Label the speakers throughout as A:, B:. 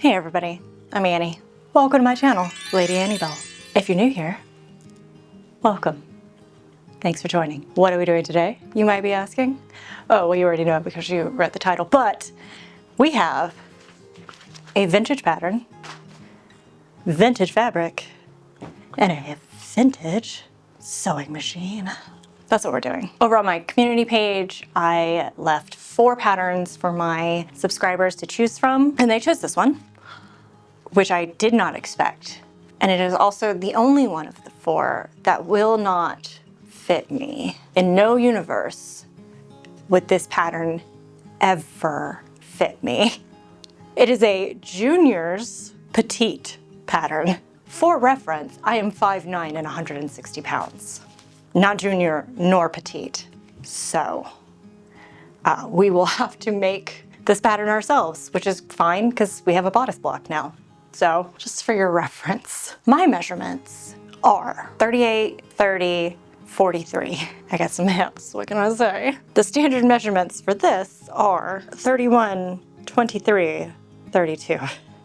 A: Hey everybody, I'm Annie. Welcome to my channel, Lady Annie Bell. If you're new here, welcome. Thanks for joining. What are we doing today, you might be asking? Oh, well, you already know because you read the title, but we have a vintage pattern, vintage fabric, and a vintage sewing machine. That's what we're doing. Over on my community page, I left 4 patterns for my subscribers to choose from, and they chose this one, which I did not expect. And it is also the only one of the 4 that will not fit me. In no universe would this pattern ever fit me. It is a junior's petite pattern. For reference, I am 5'9" and 160 pounds. Not junior nor petite. So we will have to make this pattern ourselves, which is fine because we have a bodice block now. So just for your reference, my measurements are 38, 30, 43. I got some hips, what can I say? The standard measurements for this are 31, 23, 32.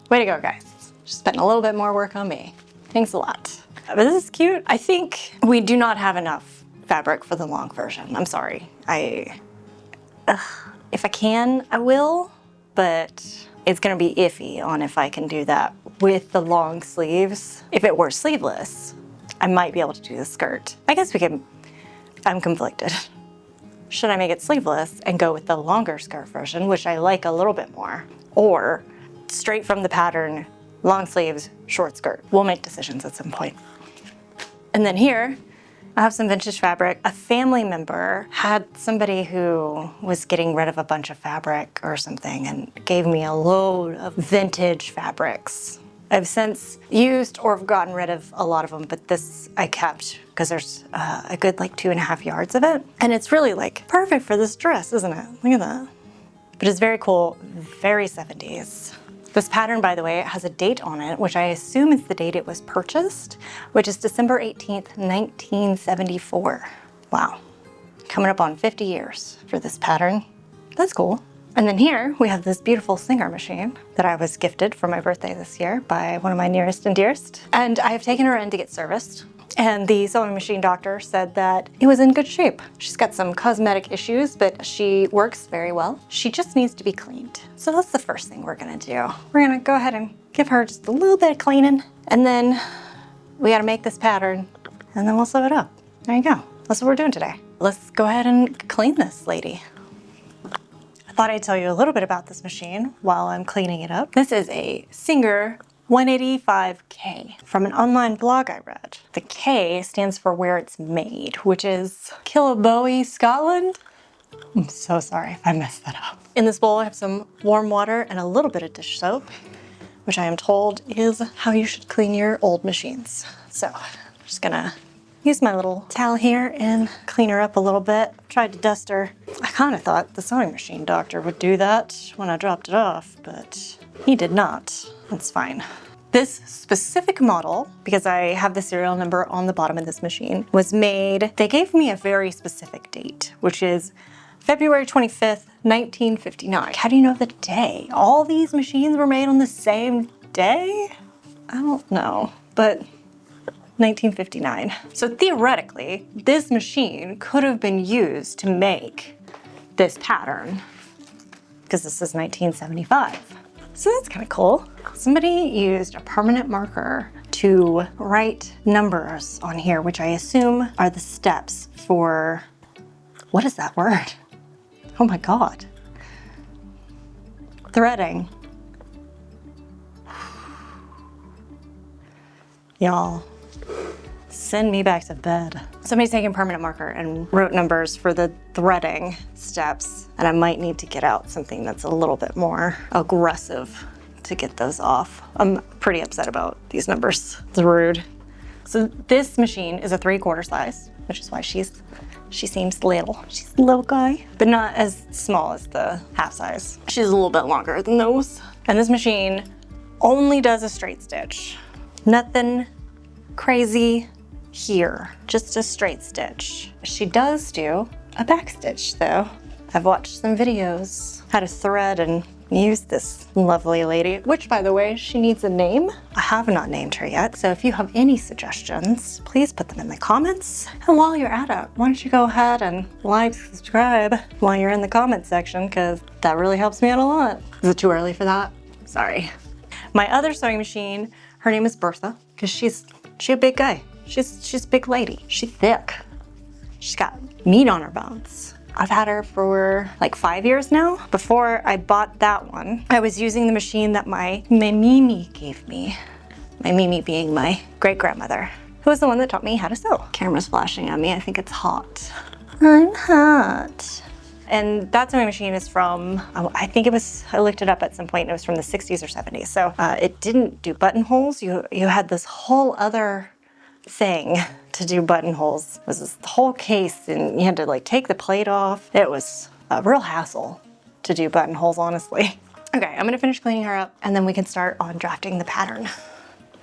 A: Way to go, guys. Just spending a little bit more work on me. Thanks a lot. But this is cute. I think we do not have enough fabric for the long version. I'm sorry. If I can, I will, but it's gonna be iffy on if I can do that with the long sleeves. If it were sleeveless, I might be able to do the skirt. I guess we can, I'm conflicted. Should I make it sleeveless and go with the longer skirt version, which I like a little bit more, or straight from the pattern, long sleeves, short skirt? We'll make decisions at some point. And then here, I have some vintage fabric. A family member had somebody who was getting rid of a bunch of fabric or something and gave me a load of vintage fabrics. I've since used or gotten rid of a lot of them, but this I kept because there's a good like 2.5 yards of it. And it's really like perfect for this dress, isn't it? Look at that. But it's very cool, very 70s. This pattern, by the way, has a date on it, which I assume is the date it was purchased, which is December 18th, 1974. Wow, coming up on 50 years for this pattern. That's cool. And then here we have this beautiful Singer machine that I was gifted for my birthday this year by one of my nearest and dearest. And I have taken her in to get serviced. And the sewing machine doctor said that it was in good shape. She's got some cosmetic issues, but she works very well. She just needs to be cleaned. So that's the first thing we're gonna do. We're gonna go ahead and give her just a little bit of cleaning, and then we gotta make this pattern, and then we'll sew it up. There you go. That's what we're doing today. Let's go ahead and clean this lady. I thought I'd tell you a little bit about this machine while I'm cleaning it up. This is a Singer 185K from an online blog I read. The K stands for where it's made, which is Killibowie, Scotland. I'm so sorry if I messed that up. In this bowl, I have some warm water and a little bit of dish soap, which I am told is how you should clean your old machines. So I'm just gonna use my little towel here and clean her up a little bit. Tried to dust her. I kind of thought the sewing machine doctor would do that when I dropped it off, but he did not. That's fine. This specific model, because I have the serial number on the bottom of this machine, was made, they gave me a very specific date, which is February 25th, 1959. How do you know the day? All these machines were made on the same day? I don't know, but 1959. So theoretically, this machine could have been used to make this pattern, because this is 1975. So that's kind of cool. Somebody used a permanent marker to write numbers on here, which I assume are the steps for, what is that word? Oh my God. Threading. Y'all, send me back to bed. Somebody's taking a permanent marker and wrote numbers for the threading steps, and I might need to get out something that's a little bit more aggressive to get those off. I'm pretty upset about these numbers. It's rude. So this machine is a 3/4 size, which is why she seems little. She's a little guy, but not as small as the half size. She's a little bit longer than those. And this machine only does a straight stitch. Nothing crazy here, just a straight stitch. She does do a back stitch though. I've watched some videos how to thread and use this lovely lady, which by the way, she needs a name. I have not named her yet, so if you have any suggestions, please put them in the comments. And while you're at it, why don't you go ahead and like, subscribe while you're in the comment section, because that really helps me out a lot. Is it too early for that? Sorry. My other sewing machine, her name is Bertha, because she's a big guy. She's a big lady. She's thick. She's got meat on her bones. I've had her for like 5 years now. Before I bought that one, I was using the machine that my Mimi gave me. My Mimi being my great-grandmother, who was the one that taught me how to sew. Camera's flashing at me, I think it's hot. I'm hot. And that sewing machine is from, I think I looked it up at some point, it was from the 60s or 70s. So it didn't do buttonholes. You had this whole other thing to do buttonholes. It was this whole case and you had to like take the plate off. It was a real hassle to do buttonholes, honestly. Okay, I'm gonna finish cleaning her up and then we can start on drafting the pattern.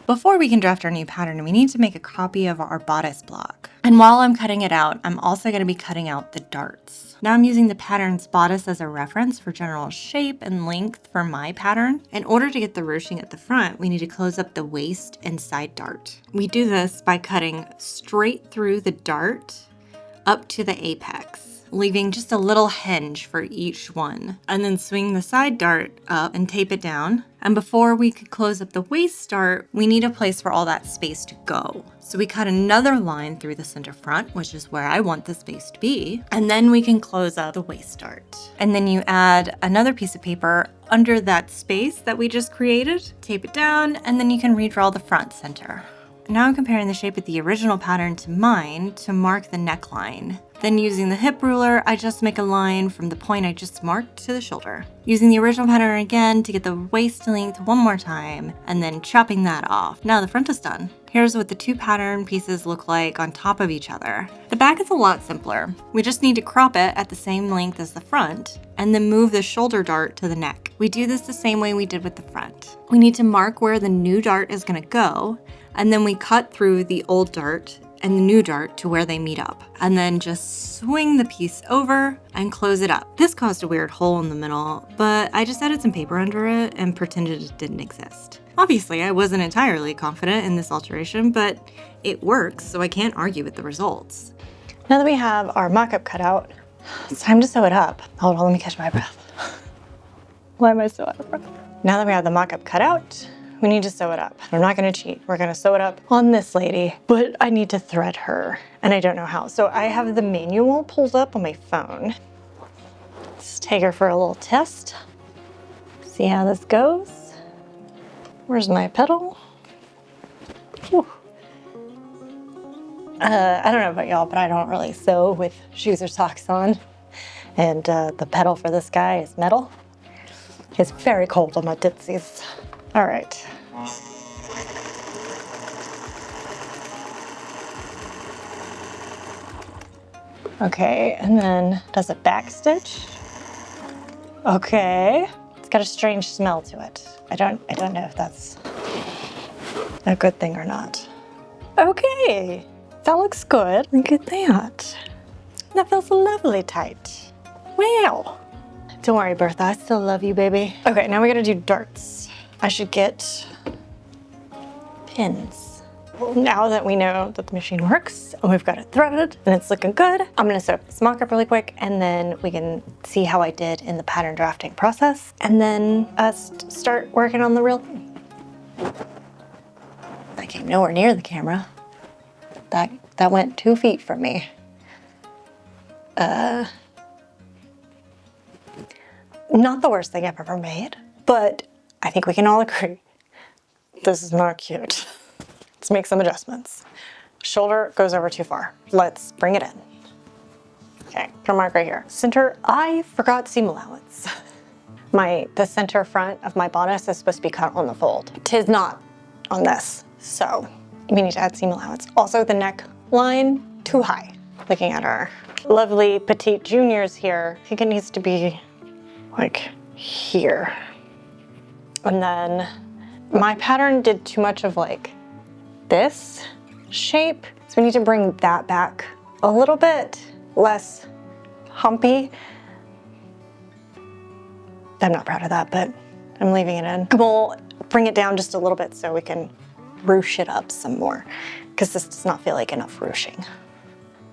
A: Before we can draft our new pattern, we need to make a copy of our bodice block. And while I'm cutting it out, I'm also gonna be cutting out the darts. Now I'm using the pattern's bodice as a reference for general shape and length for my pattern. In order to get the ruching at the front, we need to close up the waist and side dart. We do this by cutting straight through the dart up to the apex, leaving just a little hinge for each one, and then swing the side dart up and tape it down. And before we could close up the waist dart, we need a place for all that space to go. So we cut another line through the center front, which is where I want the space to be, and then we can close up the waist dart. And then you add another piece of paper under that space that we just created, tape it down, and then you can redraw the front center. Now I'm comparing the shape of the original pattern to mine to mark the neckline. Then using the hip ruler, I just make a line from the point I just marked to the shoulder. Using the original pattern again to get the waist length one more time, and then chopping that off. Now the front is done. Here's what the two pattern pieces look like on top of each other. The back is a lot simpler. We just need to crop it at the same length as the front, and then move the shoulder dart to the neck. We do this the same way we did with the front. We need to mark where the new dart is gonna go, and then we cut through the old dart and the new dart to where they meet up, and then just swing the piece over and close it up. This caused a weird hole in the middle, but I just added some paper under it and pretended it didn't exist. Obviously, I wasn't entirely confident in this alteration, but it works, so I can't argue with the results. Now that we have our mock-up cut out, it's time to sew it up. Hold on, let me catch my breath. Why am I so out of breath? Now that we have the mock-up cut out, we need to sew it up. I'm not gonna cheat. We're gonna sew it up on this lady, but I need to thread her, and I don't know how. So I have the manual pulled up on my phone. Let's take her for a little test. See how this goes. Where's my pedal? Whew. I don't know about y'all, but I don't really sew with shoes or socks on. And the pedal for this guy is metal. It's very cold on my tootsies. All right. Okay, and then does a back stitch. Okay, it's got a strange smell to it. I don't know if that's a good thing or not. Okay, that looks good. Look at that. That feels lovely tight. Wow. Don't worry, Bertha, I still love you, baby. Okay, now we gotta do darts. I should get pins. Well, now that we know that the machine works and we've got it threaded and it's looking good, I'm gonna set up this mock-up really quick and then we can see how I did in the pattern drafting process and then start working on the real thing. I came nowhere near the camera. That went 2 feet from me. Not the worst thing I've ever made, but I think we can all agree this is not cute. Let's make some adjustments. Shoulder goes over too far. Let's bring it in. Okay, put a mark right here. Center, I forgot seam allowance. The center front of my bodice is supposed to be cut on the fold. 'Tis not on this, so we need to add seam allowance. Also, the neck line, too high. Looking at our lovely petite juniors here, I think it needs to be like here. And then my pattern did too much of like this shape. So we need to bring that back a little bit less humpy. I'm not proud of that, but I'm leaving it in. We'll bring it down just a little bit so we can ruche it up some more, because this does not feel like enough ruching.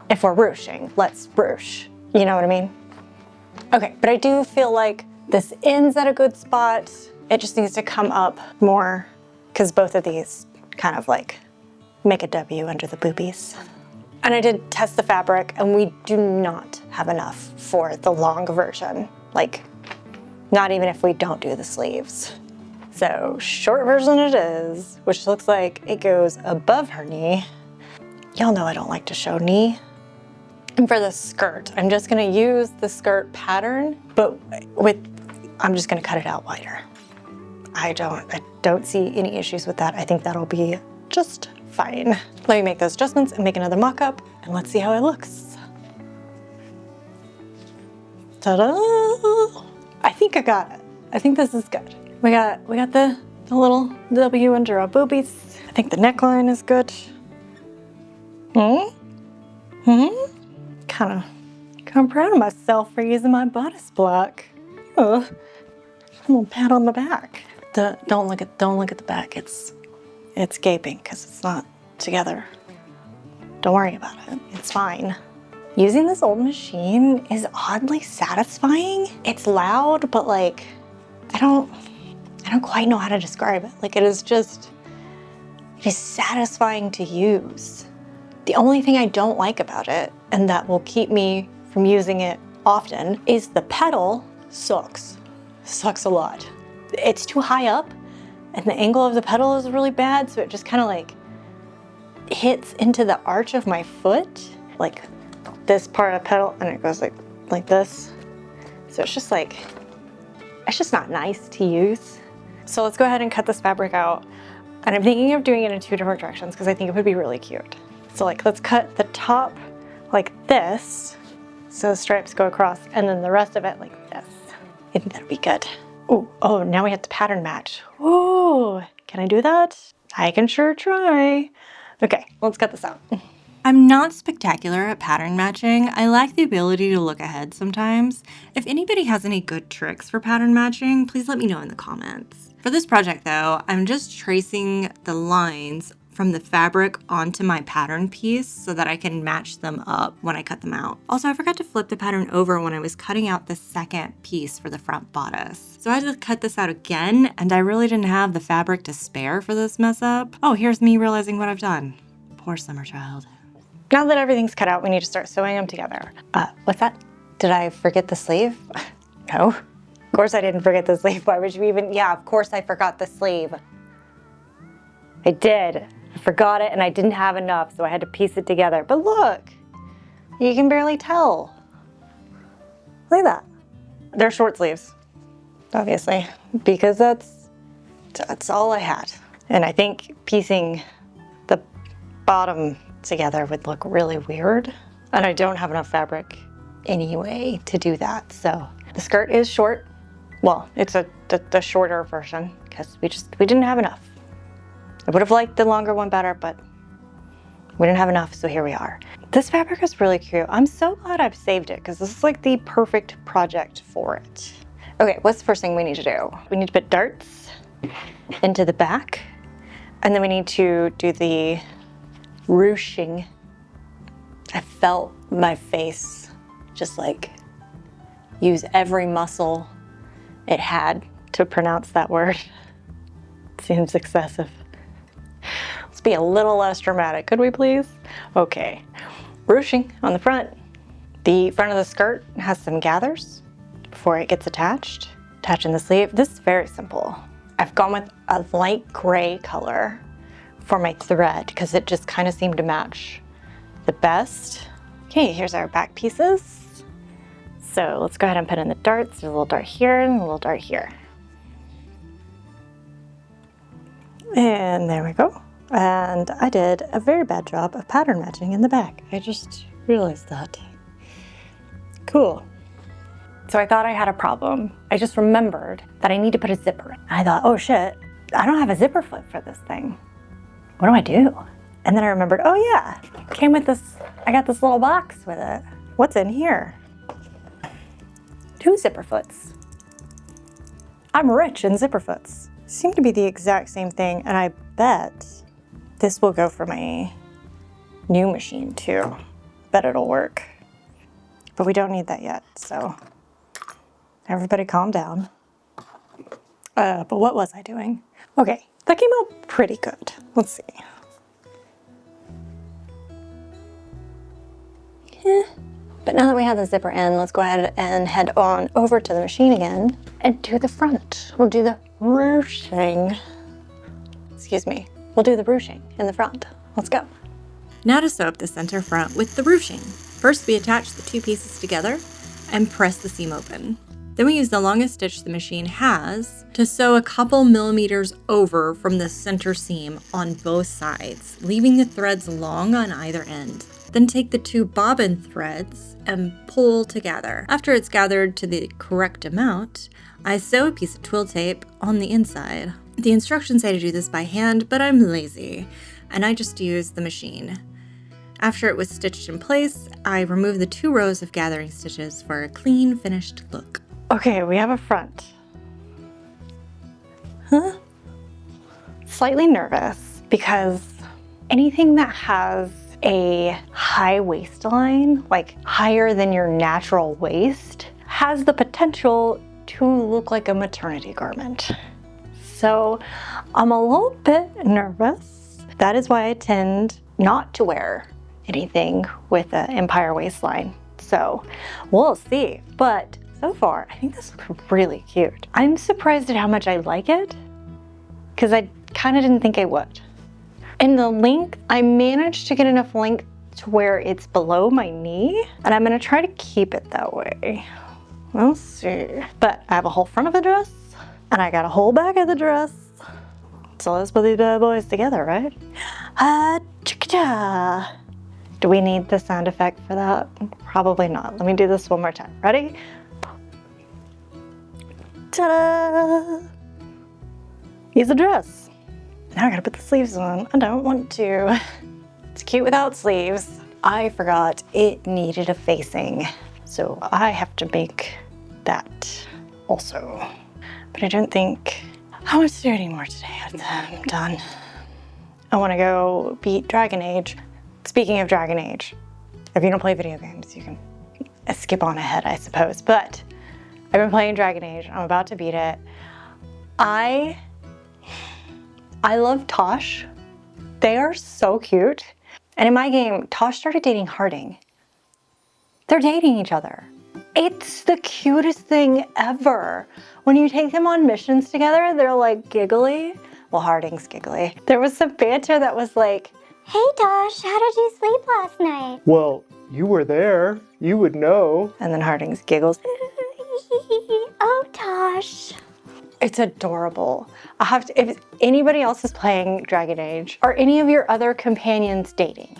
A: If we're ruching, let's ruche. You know what I mean? Okay, but I do feel like this ends at a good spot. It just needs to come up more, because both of these kind of like make a W under the boobies. And I did test the fabric, and we do not have enough for the long version. Like, not even if we don't do the sleeves. So short version it is, which looks like it goes above her knee. Y'all know I don't like to show knee. And for the skirt, I'm just gonna use the skirt pattern, but I'm just gonna cut it out wider. I don't see any issues with that. I think that'll be just fine. Let me make those adjustments and make another mock-up, and let's see how it looks. Ta-da! I think I got it. I think this is good. We got the little W under our boobies. I think the neckline is good. Kind of proud of myself for using my bodice block. Oh, I'm gonna pat on the back. Don't look at the back. It's gaping because it's not together. Don't worry about it. It's fine. Using this old machine is oddly satisfying. It's loud, but like, I don't quite know how to describe it. Like, it is satisfying to use. The only thing I don't like about it, and that will keep me from using it often, is the pedal sucks. Sucks a lot. It's too high up, and the angle of the pedal is really bad, so it just kind of like hits into the arch of my foot, like this part of the pedal, and it goes like this. So it's just like, it's just not nice to use. So let's go ahead and cut this fabric out. And I'm thinking of doing it in 2 different directions because I think it would be really cute. So like, let's cut the top like this, so the stripes go across, and then the rest of it like this. I think that'd be good. Ooh, oh, now we have to pattern match. Ooh, can I do that? I can sure try. Okay, let's cut this out.
B: I'm not spectacular at pattern matching. I lack the ability to look ahead sometimes. If anybody has any good tricks for pattern matching, please let me know in the comments. For this project though, I'm just tracing the lines from the fabric onto my pattern piece so that I can match them up when I cut them out. Also, I forgot to flip the pattern over when I was cutting out the second piece for the front bodice. So I had to cut this out again, and I really didn't have the fabric to spare for this mess up. Oh, here's me realizing what I've done. Poor summer child.
A: Now that everything's cut out, we need to start sewing them together. What's that? Did I forget the sleeve? No. Of course I didn't forget the sleeve. Why would you even? Yeah, of course I forgot the sleeve. I did. I forgot it and I didn't have enough, so I had to piece it together. But look, you can barely tell. Look at that. They're short sleeves, obviously, because that's all I had. And I think piecing the bottom together would look really weird. And I don't have enough fabric anyway to do that. So the skirt is short. Well, it's the shorter version because we didn't have enough. I would have liked the longer one better, but we didn't have enough, so here we are. This fabric is really cute. I'm so glad I've saved it because this is like the perfect project for it. Okay, what's the first thing we need to do? We need to put darts into the back, and then we need to do the ruching. I felt my face just like use every muscle it had to pronounce that word. Seems excessive. Let's be a little less dramatic, could we please? Okay, ruching on the front. The front of the skirt has some gathers before it gets attached. Attaching the sleeve. This is very simple. I've gone with a light gray color for my thread because it just kind of seemed to match the best. Okay, here's our back pieces. So let's go ahead and put in the darts. There's a little dart here and a little dart here. And there we go. And I did a very bad job of pattern matching in the back. I just realized that. Cool. So I thought I had a problem. I just remembered that I need to put a zipper in. I thought, oh shit, I don't have a zipper foot for this thing. What do I do? And then I remembered, oh yeah, it came with this, I got this little box with it. What's in here? 2 zipper foots. I'm rich in zipper foots. Seem to be the exact same thing, and I bet this will go for my new machine too. Bet it'll work. But we don't need that yet, so everybody calm down. But what was I doing? Okay, that came out pretty good. Let's see. But now that we have the zipper in, let's go ahead and head on over to the machine again and do the front. We'll do the ruching. Excuse me. We'll do the ruching in the front. Let's go.
B: Now to sew up the center front with the ruching. First, we attach the two pieces together and press the seam open. Then we use the longest stitch the machine has to sew a couple millimeters over from the center seam on both sides, leaving the threads long on either end. Then take the two bobbin threads and pull together. After it's gathered to the correct amount, I sew a piece of twill tape on the inside. The instructions say to do this by hand, but I'm lazy, and I just use the machine. After it was stitched in place, I remove the 2 rows of gathering stitches for a clean, finished look.
A: Okay, we have a front. Slightly nervous because anything that has a high waistline, like higher than your natural waist, has the potential to look like a maternity garment. So I'm a little bit nervous. That is why I tend not to wear anything with an empire waistline. So we'll see. But so far, I think this looks really cute. I'm surprised at how much I like it because I kind of didn't think I would. And the length, I managed to get enough length to where it's below my knee, and I'm gonna try to keep it that way. We'll see. But I have a whole front of the dress, and I got a whole back of the dress. So let's put these bad boys together, right? Chicka-cha. Do we need the sound effect for that? Probably not. Let me do this one more time. Ready? Ta-da! Here's the dress. Now I gotta put the sleeves on. I don't want to. It's cute without sleeves. I forgot it needed a facing, so I have to make that also. But I don't think I want to do any more today. I'm done. I want to go beat Dragon Age. Speaking of Dragon Age, if you don't play video games, you can skip on ahead, I suppose. But I've been playing Dragon Age. I'm about to beat it. I love Tosh. They are so cute. And in my game, Tosh started dating Harding. They're dating each other. It's the cutest thing ever. When you take them on missions together, they're like giggly. Well, Harding's giggly. There was some banter that was like,
C: "Hey Tosh, how did you sleep last night?"
D: Well, you were there. You would know.
A: and then Harding's giggles.
C: Oh, Tosh.
A: It's adorable. I have to, if anybody else is playing Dragon Age or any of your other companions dating,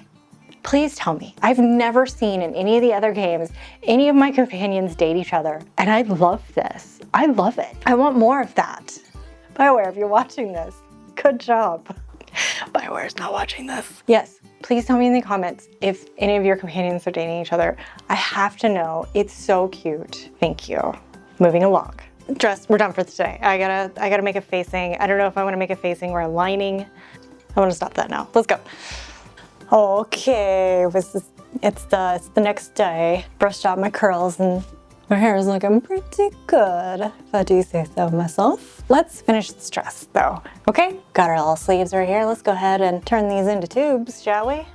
A: please tell me. I've never seen in any of the other games any of my companions date each other, and I love this. I love it. I want more of that. BioWare, if you're watching this, good job. BioWare's not watching this. Yes, please tell me in the comments if any of your companions are dating each other. I have to know. It's so cute. Thank you. Moving along. Dress, we're done for today. I gotta make a facing. I don't know if I want to make a facing or a lining. I want to stop that now. Let's go. Okay, it's the next day. Brushed out my curls and my hair is looking pretty good, if I do say so myself. Let's finish this dress though, okay? Got our little sleeves right here. Let's go ahead and turn these into tubes, shall we?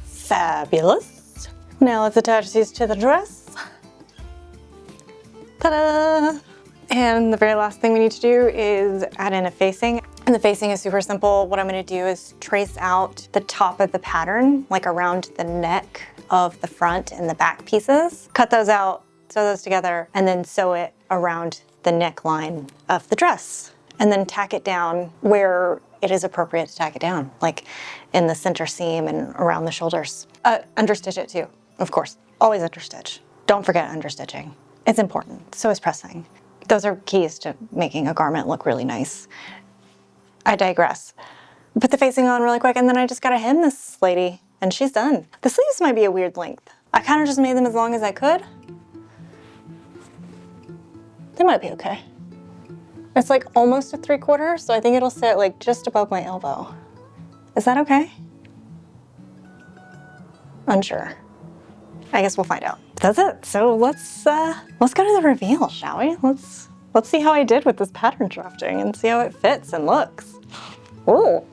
A: Fabulous. Now let's attach these to the dress. Ta-da! And the very last thing we need to do is add in a facing. And the facing is super simple. What I'm gonna do is trace out the top of the pattern, like around the neck of the front and the back pieces. Cut those out, sew those together, and then sew it around the neckline of the dress. And then tack it down where it is appropriate to tack it down, like in the center seam and around the shoulders. Understitch it too, of course. Always understitch. Don't forget understitching. It's important, so is pressing. Those are keys to making a garment look really nice. I digress. Put the facing on really quick and then I just gotta hem this lady and she's done. The sleeves might be a weird length. I kind of just made them as long as I could. They might be okay. It's like almost a 3/4, so I think it'll sit like just above my elbow. Is that okay? Unsure. I guess we'll find out. That's it. So let's go to the reveal, shall we? Let's see how I did with this pattern drafting and see how it fits and looks. Ooh.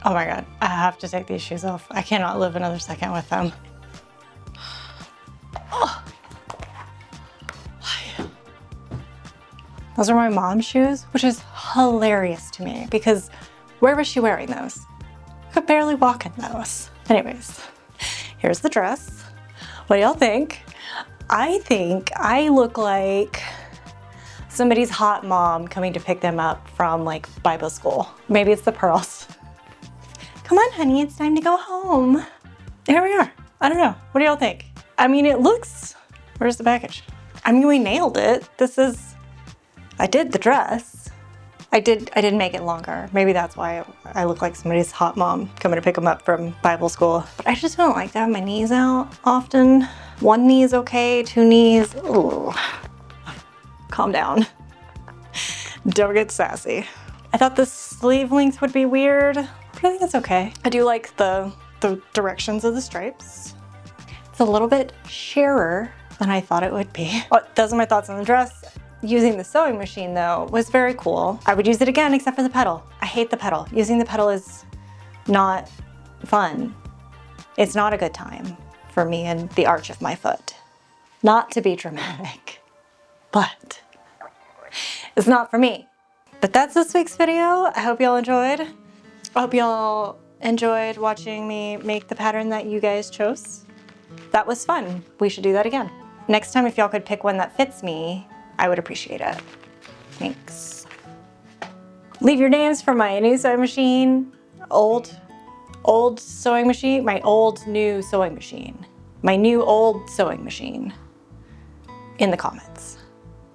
A: Oh my God, I have to take these shoes off. I cannot live another second with them. Oh. Those are my mom's shoes, which is hilarious to me because where was she wearing those? I could barely walk in those. Anyways, here's the dress. What do y'all think? I think I look like somebody's hot mom coming to pick them up from like Bible school. Maybe it's the pearls. Come on, honey, it's time to go home. Here we are. I don't know. What do y'all think? I mean, it looks, where's the package? I mean, we nailed it. I did the dress. I didn't make it longer. Maybe that's why I look like somebody's hot mom coming to pick them up from Bible school. But I just don't like to have my knees out often. One knee is okay, two knees, ooh. Calm down. Don't get sassy. I thought the sleeve length would be weird, but I think it's okay. I do like the directions of the stripes. It's a little bit sheerer than I thought it would be. Oh, those are my thoughts on the dress. Using the sewing machine though was very cool. I would use it again except for the pedal. I hate the pedal. Using the pedal is not fun. It's not a good time for me and the arch of my foot. Not to be dramatic, but it's not for me. But that's this week's video. I hope y'all enjoyed. I hope y'all enjoyed watching me make the pattern that you guys chose. That was fun. We should do that again. Next time, if y'all could pick one that fits me, I would appreciate it. Thanks. Leave your names for my new sewing machine, old sewing machine, my old new sewing machine, my new old sewing machine in the comments.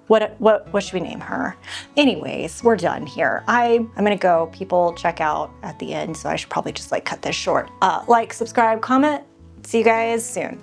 A: What should we name her? Anyways, we're done here. I'm gonna go. People check out at the end, so I should probably just like cut this short. Like, subscribe, comment. See you guys soon.